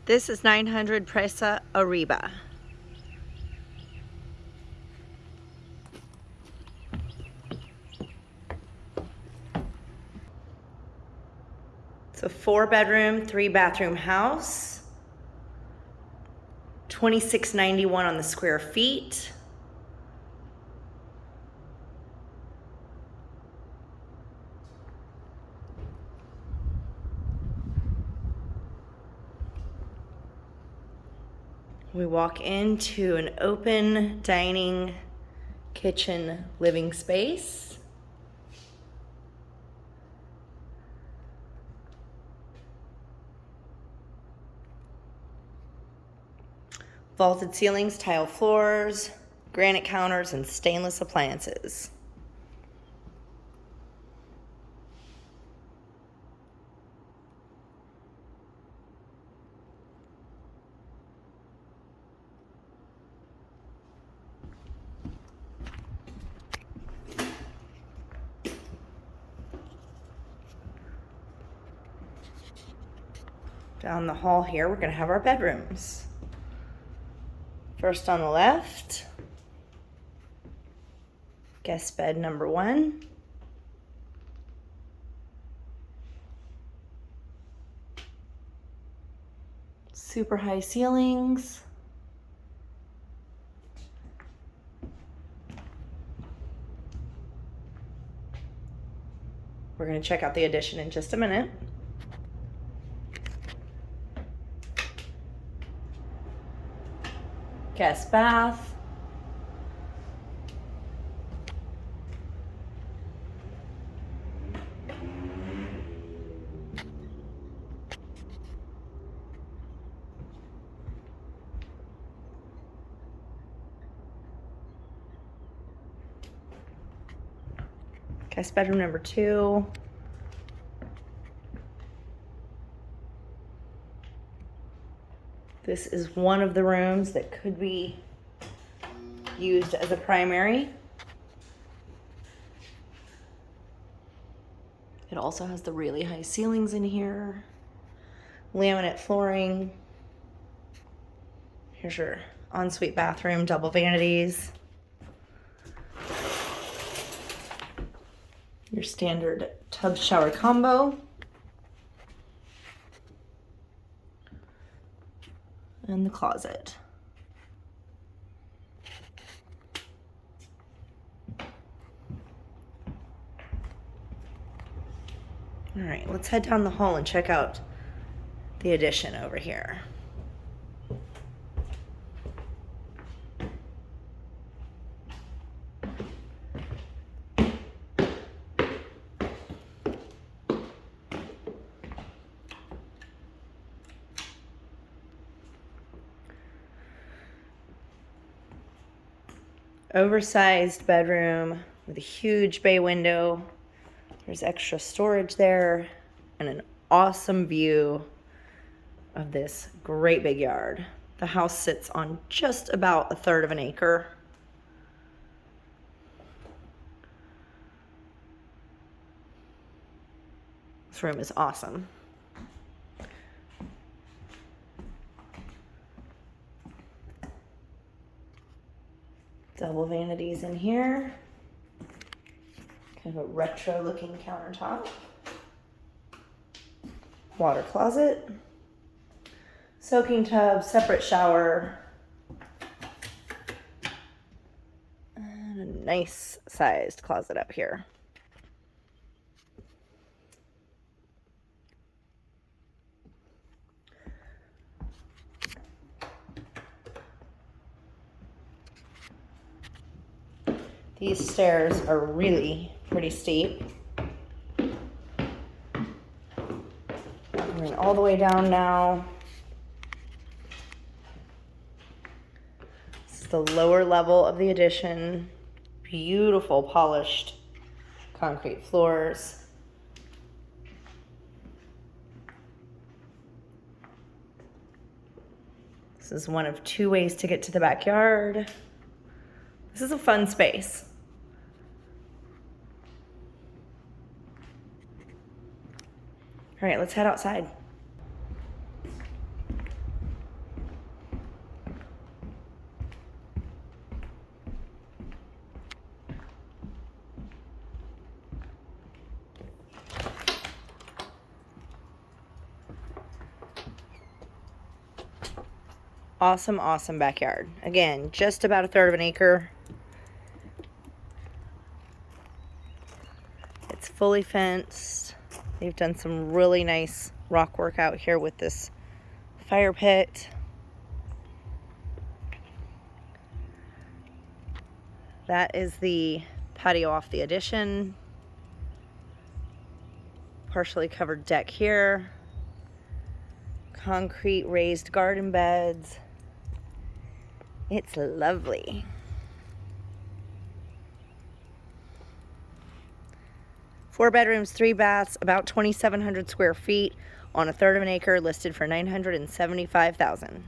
This is 900 Presa, Arriba. It's a 4-bedroom, 3-bathroom house. $26.91 on the square feet. We walk into an open dining, kitchen, living space. Vaulted ceilings, tile floors, granite counters, and stainless appliances. Down the hall here, we're going to have our bedrooms. First on the left, guest bed number 1. Super high ceilings. We're going to check out the addition in just a minute. Guest bath. Guest bedroom number 2. This is one of the rooms that could be used as a primary. It also has the really high ceilings in here, laminate flooring. Here's your ensuite bathroom, double vanities. Your standard tub shower combo. And the closet. All right, let's head down the hall and check out the addition over here. Oversized bedroom with a huge bay window. There's extra storage there and an awesome view of this great big yard. The house sits on just about 1/3 of an acre. This room is awesome. Double vanities in here. Kind of a retro looking countertop. Water closet. Soaking tub, separate shower. And a nice sized closet up here. These stairs are really pretty steep. We're going all the way down now. This is the lower level of the addition. Beautiful polished concrete floors. This is one of 2 ways to get to the backyard. This is a fun space. All right, let's head outside. Awesome, awesome backyard. Again, just about a third of an acre. It's fully fenced. They've done some really nice rock work out here with this fire pit. That is the patio off the addition. Partially covered deck here. Concrete raised garden beds. It's lovely. 4 bedrooms, 3 baths, about 2,700 square feet on a third of an acre, listed for $975,000.